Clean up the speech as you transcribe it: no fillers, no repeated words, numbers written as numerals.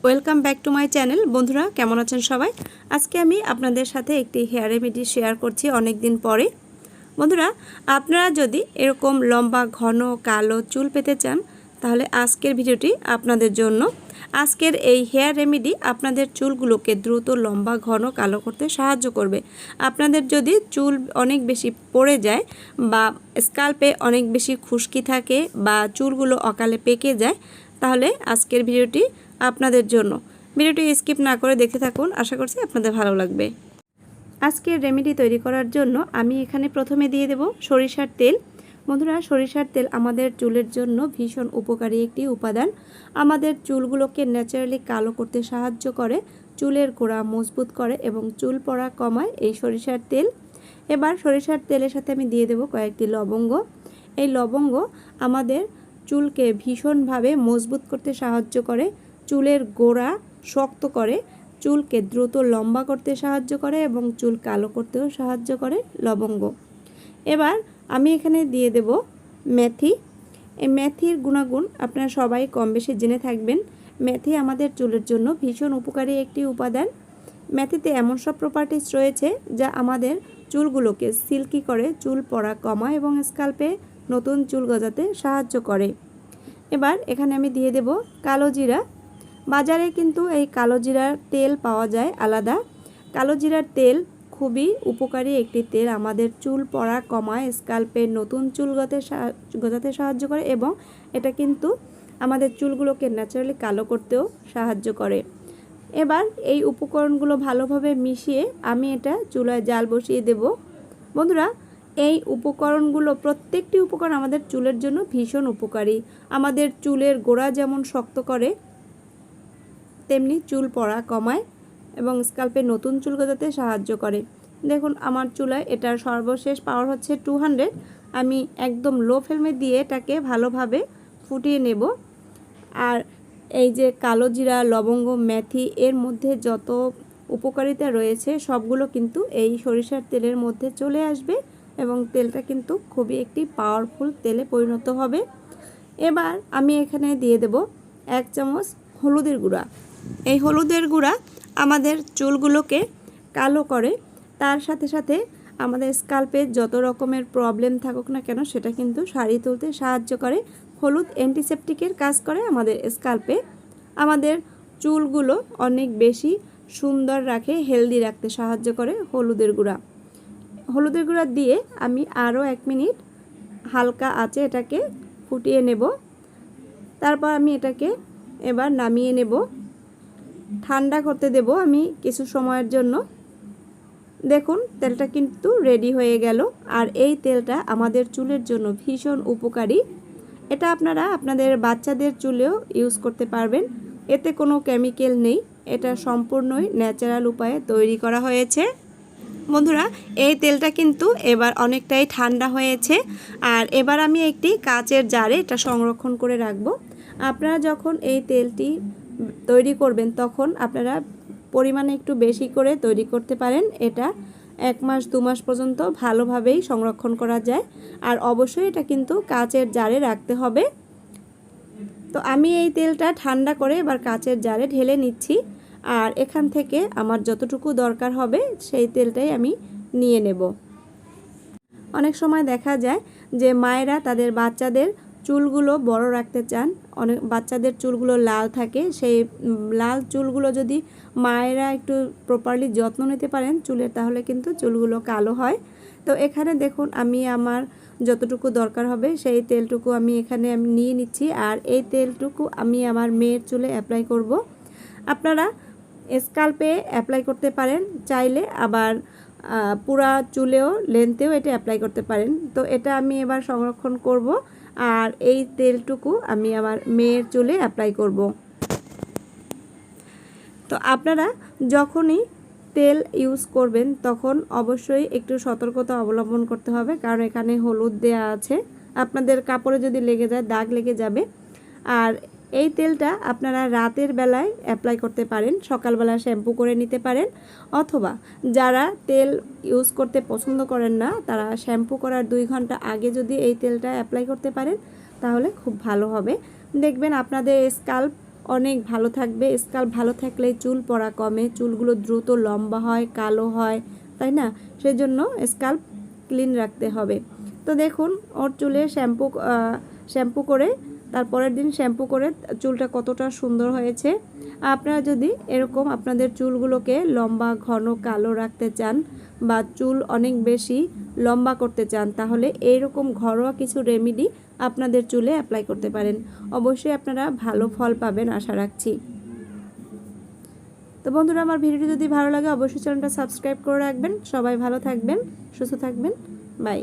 Welcome back to my channel. বন্ধুরা কেমন আছেন সবাই? আজকে আমি আপনাদের সাথে একটি হেয়ার রেমেডি শেয়ার করছি অনেক দিন পরে। বন্ধুরা, আপনারা যদি এরকম লম্বা ঘন কালো চুল পেতে চান তাহলে আজকের ভিডিওটি আপনাদের জন্য। আজকের এই হেয়ার রেমেডি আপনাদের চুলগুলোকে দ্রুত লম্বা ঘন কালো করতে সাহায্য করবে। আপনাদের যদি চুল অনেক বেশি পড়ে যায় বা স্কাল্পে অনেক বেশি খুশকি থাকে বা চুলগুলো অকালে পেকে যায়, তাহলে আজকের ভিডিওটি আপনাদের জন্য। ভিডিওটি স্কিপ না করে দেখতে থাকুন, আশা করছি আপনাদের ভালো লাগবে। আজকের রেমেডি তৈরি করার জন্য আমি এখানে প্রথমে দিয়ে দেব সরিষার তেল। বন্ধুরা, সরিষার তেল আমাদের চুলের জন্য ভীষণ উপকারী একটি উপাদান। আমাদের চুলগুলোকে ন্যাচারালি কালো করতে সাহায্য করে, চুলের গোড়া মজবুত করে এবং চুল পড়া কমায় এই সরিষার তেল। এবার সরিষার তেলের সাথে আমি দিয়ে দেব কয়েকটি লবঙ্গ। এই লবঙ্গ আমাদের চুলকে ভীষণভাবে মজবুত করতে সাহায্য করে, চুলের গোড়া শক্ত করে, চুলকে দ্রুত লম্বা করতে সাহায্য করে এবং চুল কালো করতেও সাহায্য করে লবঙ্গ। এবার আমি এখানে দিয়ে দেব মেথি। এই মেথির গুণাগুণ আপনারা সবাই কম বেশি জেনে থাকবেন। মেথি আমাদের চুলের জন্য ভীষণ উপকারী একটি উপাদান। মেথিতে এমন সব প্রপার্টিজ রয়েছে যা আমাদের চুলগুলোকে সিল্কি করে, চুল পড়া কমায় এবং স্কাল্পে নতুন চুল গজাতে সাহায্য করে। এবার এখানে আমি দিয়ে দেব কালো জিরা। বাজারে কিন্তু এই কালো জিরার তেল পাওয়া যায় আলাদা। কালো জিরার তেল খুবই উপকারী একটি তেল, আমাদের চুল পড়া কমায়, স্কাল্পে নতুন চুল গজাতে সাহায্য করে এবং এটা কিন্তু আমাদের চুলগুলোকে ন্যাচারালি কালো করতেও সাহায্য করে। এবার এই উপকরণগুলো ভালোভাবে মিশিয়ে আমি এটা চুলায় জাল বসিয়ে দেব। বন্ধুরা, এই উপকরণগুলো প্রত্যেকটি উপকরণ আমাদের চুলের জন্য ভীষণ উপকারী। আমাদের চুলের গোড়া যেমন শক্ত করে, তেমনি চুল পড়া কমায় এবং স্কাল্পে নতুন চুল গজাতে সাহায্য করে। দেখুন আমার চুলায় এটার সর্বশেষ পাওয়ার হচ্ছে 200। আমি একদম লো ফ্লেমে দিয়ে এটাকে ভালোভাবে ফুটিয়ে নেব। আর এই যে কালো জিরা, লবঙ্গ, মেথি এর মধ্যে যত উপকারিতা রয়েছে সবগুলো কিন্তু এই সরিষার তেলের মধ্যে চলে আসবে এবং তেলটা কিন্তু খুবই একটি পাওয়ারফুল তেলে পরিণত হবে। এবার আমি এখানে দিয়ে দেব 1 চামচ হলুদের গুঁড়া। এই হলুদের গুঁড়া আমাদের চুলগুলোকে কালো করে, তার সাথে সাথে আমাদের স্কাল্পে যত রকমের প্রবলেম থাকুক না কেন সেটা কিন্তু সারিয়ে তুলতে সাহায্য করে। হলুদ অ্যান্টিসেপটিকের কাজ করে আমাদের স্কাল্পে, আমাদের চুলগুলো অনেক বেশি সুন্দর রাখে, হেলদি রাখতে সাহায্য করে হলুদের গুঁড়া। হলুদের গুঁড়া দিয়ে আমি আরও 1 মিনিট হালকা আঁচে এটাকে ফুটিয়ে নেব। তারপর আমি এটাকে এবার নামিয়ে নেব, ঠান্ডা করতে দেব আমি কিছু সময়ের জন্য। দেখুন তেলটা কিন্তু রেডি হয়ে গেল। আর এই তেলটা আমাদের চুলের জন্য ভীষণ উপকারী। এটা আপনারা আপনাদের বাচ্চাদের চুলেও ইউজ করতে পারবেন। এতে কোনো কেমিক্যাল নেই, এটা সম্পূর্ণই ন্যাচারাল উপায়ে তৈরি করা হয়েছে। বন্ধুরা, এই তেলটা কিন্তু এবার অনেকটাই ঠান্ডা হয়েছে। আর এবার আমি একটি কাচের জারে এটা সংরক্ষণ করে রাখব। আপনারা যখন এই তেলটি তৈরি করবেন তখন আপনারা পরিমাণে একটু বেশি করে তৈরি করতে পারেন। এটা 1 মাস 2 মাস পর্যন্ত ভালোভাবেই সংরক্ষণ করা যায়। আর অবশ্যই এটা কিন্তু কাচের জারে রাখতে হবে। তো আমি এই তেলটা ঠান্ডা করে এবার কাচের জারে ঢেলে নিচ্ছি। আর এখান থেকে আমার যতটুকু দরকার হবে সেই তেলটাই আমি নিয়ে নেব। অনেক সময় দেখা যায় যে মায়েরা তাদের বাচ্চাদের চুলগুলো বড় রাখতে চান, অনেক বাচ্চাদের চুলগুলো লাল থাকে, সেই লাল চুলগুলো যদি মায়েরা একটু প্রপারলি যত্ন নিতে পারেন চুলের, তাহলে কিন্তু চুলগুলো কালো হয়। তো এখানে দেখুন আমি আমার যতটুকু দরকার হবে সেই তেলটুকু আমি এখানে নিয়ে নিচ্ছি। আর এই তেলটুকু আমি আমার মেয়ের চুলে অ্যাপ্লাই করব। আপনারা স্কাল্পে অ্যাপ্লাই করতে পারেন চাইলে, আবার পুরা চুলেও লেন্থেও এটা অ্যাপ্লাই করতে পারেন। তো এটা আমি এবার সংরক্ষণ করব আর এই তেলটুকু আমি আমার মেয়ের চুলে অ্যাপ্লাই করব। তো আপনারা যখনই তেল ইউজ করবেন তখন অবশ্যই একটু সতর্কতা অবলম্বন করতে হবে, কারণ এখানে হলুদ দেয়া আছে, আপনাদের কাপড়ে যদি লেগে যায় দাগ লেগে যাবে। আর এই তেলটা আপনারা রাতের বেলায় অ্যাপ্লাই করতে পারেন, সকালবেলা শ্যাম্পু করে নিতে পারেন, অথবা যারা তেল ইউজ করতে পছন্দ করেন না তারা শ্যাম্পু করার 2 ঘন্টা আগে যদি এই তেলটা অ্যাপ্লাই করতে পারেন তাহলে খুব ভালো হবে। দেখবেন আপনাদের স্কাল্প অনেক ভালো থাকবে। স্কাল্প ভালো থাকলে চুল পড়া কমে, চুলগুলো দ্রুত লম্বা হয়, কালো হয়, তাই না? সেজন্য স্কাল্প ক্লিন রাখতে হবে। তো দেখুন ওর চুলে শ্যাম্পু করে তারপরের দিন শ্যাম্পু করে চুলটা কতটা সুন্দর হয়েছে। আপনারা যদি এরকম আপনাদের চুলগুলোকে লম্বা, ঘন, কালো রাখতে চান বা চুল অনেক বেশি লম্বা করতে চান, তাহলে এইরকম ঘরোয়া কিছু রেমেডি আপনাদের চুলে অ্যাপ্লাই করতে পারেন। অবশ্যই আপনারা ভালো ফল পাবেন আশা রাখছি। তো বন্ধুরা, আমার ভিডিওটি যদি ভালো লাগে অবশ্যই চ্যানেলটা সাবস্ক্রাইব করে রাখবেন। সবাই ভালো থাকবেন, সুস্থ থাকবেন। বাই।